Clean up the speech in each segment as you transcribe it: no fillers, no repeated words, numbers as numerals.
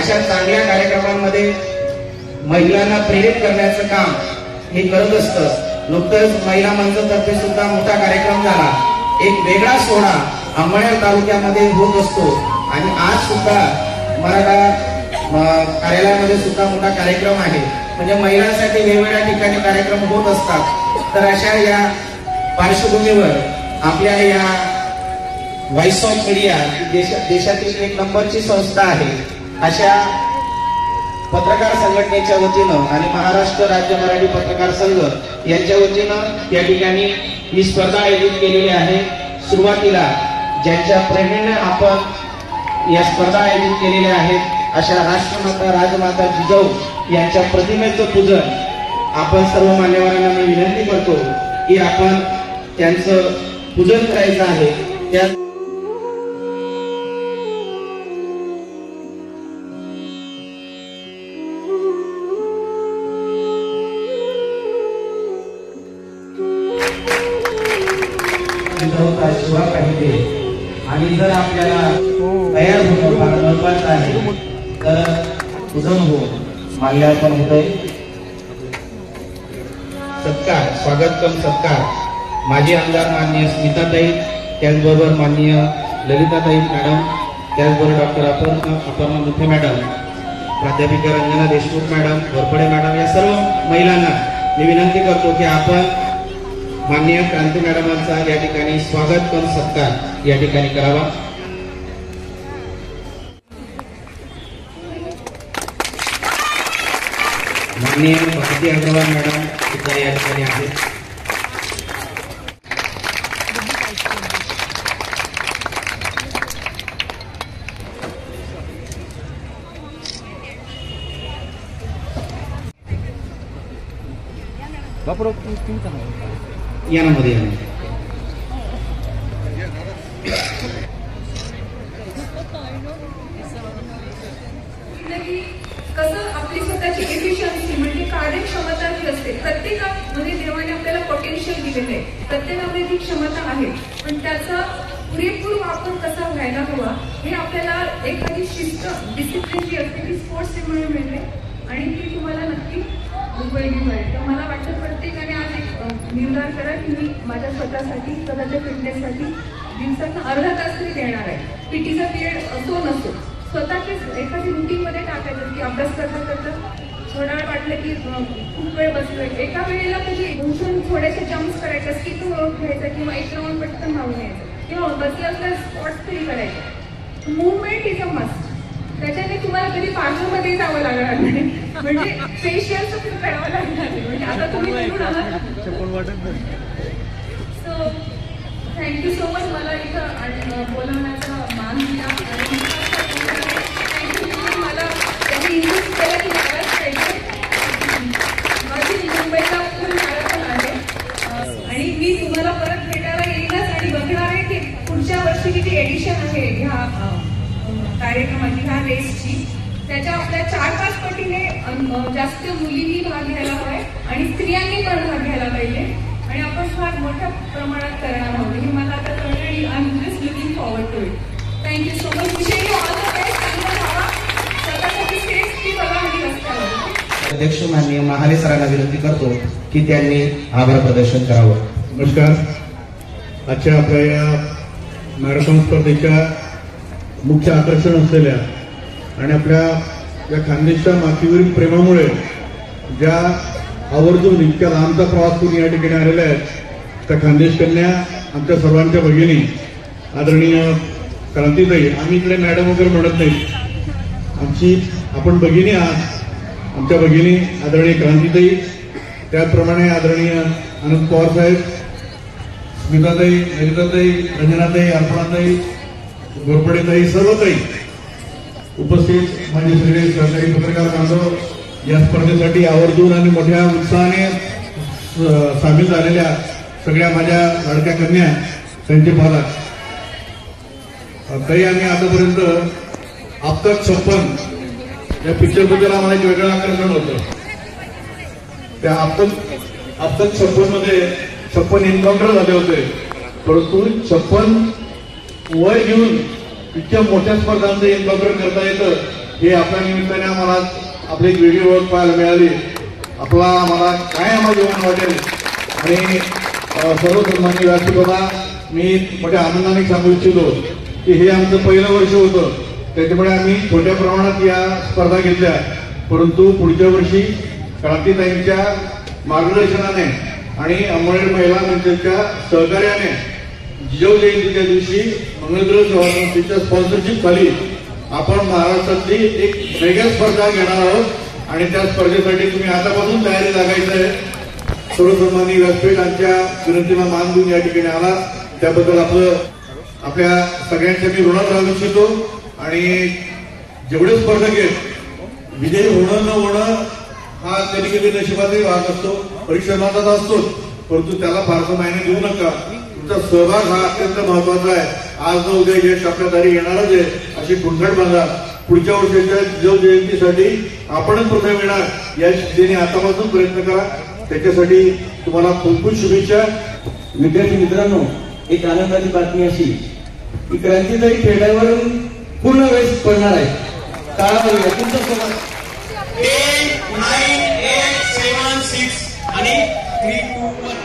अशा चांगल्या कार्यक्रमांमध्ये महिलांना प्रेरित करण्याचं काम हे करत असतं। नुकतंच महिला मंचतर्फे सुद्धा मोठा कार्यक्रम झाला, एक वेगळा सोहळा अंमळनेर तालुक्यामध्ये होत असतो आणि आज सुद्धा मराठा कार्यालयामध्ये सुद्धा मोठा कार्यक्रम आहे। म्हणजे महिलांसाठी वेगवेगळ्या ठिकाणी कार्यक्रम होत असतात। तर अशा या पार्श्वभूमीवर आपल्या या व्हॉइस ऑफ मीडिया देशातील एक नंबरची संस्था आहे, अशा पत्रकार संघटनेच्या वतीनं आणि महाराष्ट्र राज्य मराठी पत्रकार संघ यांच्या वतीनं या ठिकाणी ही स्पर्धा आयोजित केलेली आहे। सुरुवातीला ज्यांच्या प्रेरणेने आपण या स्पर्धा आयोजित केलेल्या आहेत अशा राष्ट्रमाता राजमाता जिजाऊ यांच्या प्रतिमेचं पूजन आपण सर्व मान्यवरांना मी विनंती करतो की आपण त्यांचं पूजन करायचं आहे। त्या शिवा पाहिजे आणि जर आपल्याला तयार होणं फार महत्वाचं आहे तर पूजन हो माल्यार्पण होतंय। सत्कार स्वागतक्रम सत्कार माजी आमदार माननीय स्मिताताई, त्याचबरोबर माननीय ललिताताई मॅडम, त्याचबरोबर डॉक्टर अपर्णा मुथे मॅडम, प्राध्यापिका रंजना देशमुख मॅडम, घोरपडे मॅडम, या सर्व महिलांना मी विनंती करतो की आपण माननीय क्रांती मॅडमांचा या ठिकाणी स्वागत करून सत्कार या ठिकाणी करावा। माननीय भारती अग्रवाल मॅडम सुद्धा या ठिकाणी आहेत। यामध्ये कसं आपली स्वतःची एफिशियन्सी म्हणजे कार्यक्षमता जी असते, प्रत्येकामध्ये देवाने आपल्याला पोटेन्शियल दिलेलं आहे, प्रत्येकामध्ये ती क्षमता आहे, पण त्याचा पुरेपूर वापर कसा व्हायला हवा हे आपल्याला एखादी शिस्त डिसिप्लिन जी असते ती स्पोर्ट्स डे मिळते आणि ती तुम्हाला नक्की उपयोगी मिळेल। तर मला वाटतं प्रत्येकाने आज एक निर्धार करा की मी माझ्या स्वतःसाठी स्वतःच्या फिटनेससाठी दिवसातून अर्धा तास तरी देणार आहे। पीटीचा पिरियड असो नसो स्वतःच एखादी रुटीनमध्ये टाकायचं की अभ्यास करता करता थोडा वेळ वाटलं की खूप वेळ बसलोय, एका वेळेला म्हणजे उठून थोडेसे जम्प्स करायचे, स्किप घ्यायचं किंवा एक राऊंड पटकन मारून यायचं किंवा बसलं असलं स्पॉट्स तरी करायचं। मुवमेंट इज अ मस्ट, त्याच्याने तुम्हाला कधी पार्लरमध्ये जावं लागणार नाही, म्हणजे फेशियलचं पण करावं लागणार नाही, म्हणजे आता तुम्ही सो थँक्यू सो मच मला इथं बोलवण्याचा मान दिला आणि थँक्यू मला त्यांनी इंग्लिश केलं की मलाच पाहिजे। माझी मुंबईला फुल मॅरेथॉन आहे आणि मी तुम्हाला परत भेटायला येईलच आणि बघणार आहे की पुढच्या वर्षी किती एडिशन आहे ह्या कार्यक्रमाची, ह्या रेसची, त्याच्या आपल्या 4-5 पटीने जास्त मुलींनी भाग घ्यायला हवाय आणि स्त्रियांनी पण भाग घ्यायला पाहिजे आणि आपण फार मोठ्या प्रमाणात करणार आहोत हे मला आता कळलं आणि I am just looking forward to it. Thank you so much. विषयी ऑल द बेस्ट, चांगला व्हावा, स्वतःसाठी सेफ्टी बघा आणि रस्त्यावर। अध्यक्ष माननीय महाले सरांना विनंती करतो की त्यांनी आभार प्रदर्शन करावं। नमस्कार। आजच्या आपल्या या मॅरेथॉन स्पर्धेच्या मुख्य आकर्षण असलेल्या आणि आपल्या या खानदेशच्या मातीवरील प्रेमामुळे ज्या आवर्जून इतक्या लांबचा प्रवास करून या ठिकाणी आलेल्या आहेत त्या खानदेश कन्या आमच्या सर्वांच्या भगिनी आदरणीय क्रांतीताई, आम्ही इकडे मॅडम वगैरे म्हणत नाही, आमची आपण भगिनी आहात, आमच्या भगिनी आदरणीय क्रांतीताई, त्याचप्रमाणे आदरणीय अनंत पवार साहेब, स्मिताताई, ललिताताई, रंजनाताई, अर्पणाताई, घोरपडेताई, सर्व काही उपस्थित माझे सगळे सहकारी पत्रकार बांधव या स्पर्धेसाठी आवर्जून आणि मोठ्या उत्साहाने सामील झालेल्या सगळ्या माझ्या लाडक्या कन्या, त्यांचे पालक, तरी आम्ही आतापर्यंत आपतक 56 या पिक्चरबद्दल आम्हाला एक वेगळं आकर्षण होतं। त्या आपतक 56 मध्ये 56 एन्काउंटर झाले होते, परंतु 56 वय घेऊन इतक्या मोठ्या स्पर्धांचं एन्काउंटर करता येतं हे आपल्या निमित्ताने आम्हाला आपली एक व्हिडिओ पाहायला मिळाली. आम्हाला कायम अभिमान वाटेल. आणि सर्व सन्माननीय व्यासपीठाला मी मोठ्या आनंदाने सांगू इच्छितो की हे आमचं पहिलं वर्ष होतं, त्याच्यामुळे आम्ही छोट्या प्रमाणात या स्पर्धा घेतल्या. परंतु पुढच्या वर्षी क्रांतीताईंच्या मार्गदर्शनाने आणि अंमळनेर महिला मंचाच्या सहकार्याने जिजाऊ जयंतीच्या दिवशी मंगळग्रह सेवा संस्थेच्या स्पॉन्सरशिप खाली आपण महाराष्ट्रातली एक वेगळी स्पर्धा घेणार आहोत आणि त्या स्पर्धेसाठी तुम्ही आतापासून तयारी लागायचं आहे. सर्वसन्माननीय व्यासपीठांच्या विनंतीला मान देऊन या ठिकाणी आला त्याबद्दल आपल्या सगळ्यांच्या मी ऋणात राहू इच्छितो. आणि जेवढे स्पर्धक आहेत विजयी होणं न होणं हा कधी कधी नशिबाचाही भाग असतो, परिश्रमाचा असतो, परंतु त्याला फारसं मायने देऊ नका. तुमचा सहभाग हा अत्यंत महत्वाचा आहे. आज न उद्या यश आपल्या दारी येणारच आहे अशी कुंठड बांधा. पुढच्या वर्षाच्या जिजाऊ जयंतीसाठी आपणच प्रथम येणार या शिस्तीने आतापासून प्रयत्न करा. त्याच्यासाठी तुम्हाला खूप खूप शुभेच्छा. विद्यार्थी मित्रांनो, एक आनंदाची बातमी अशी की क्रांतीताई खेड्यावरून पूर्ण वेळ पडणार आहे. काळावर तुमचा सोबत 10, 9, 8, 7, 6 आणि 3, 2, 1.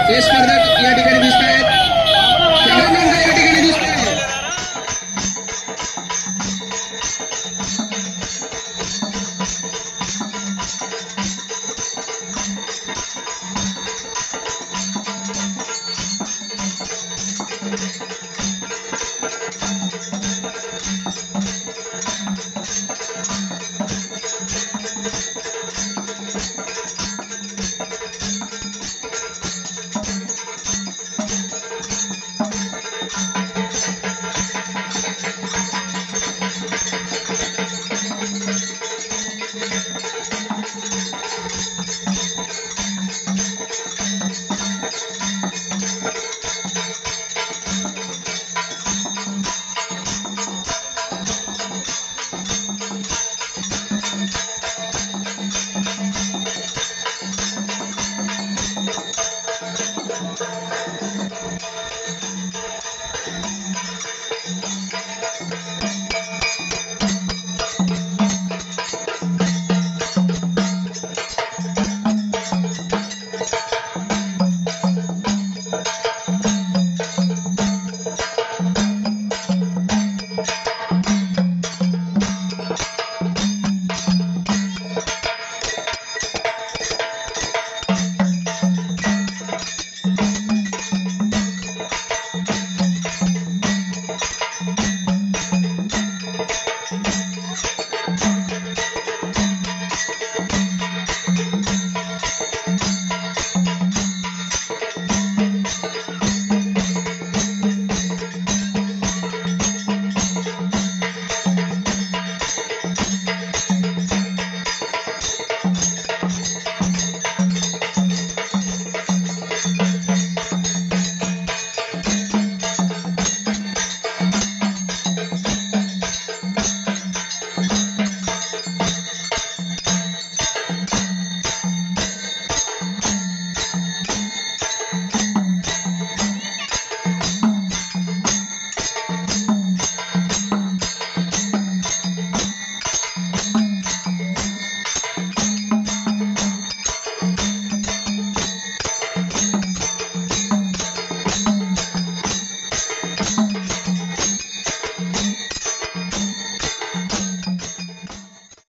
हे स्पर्धक या ठिकाणी दिसत आहेत. या ठिकाणी दिसत आहेत.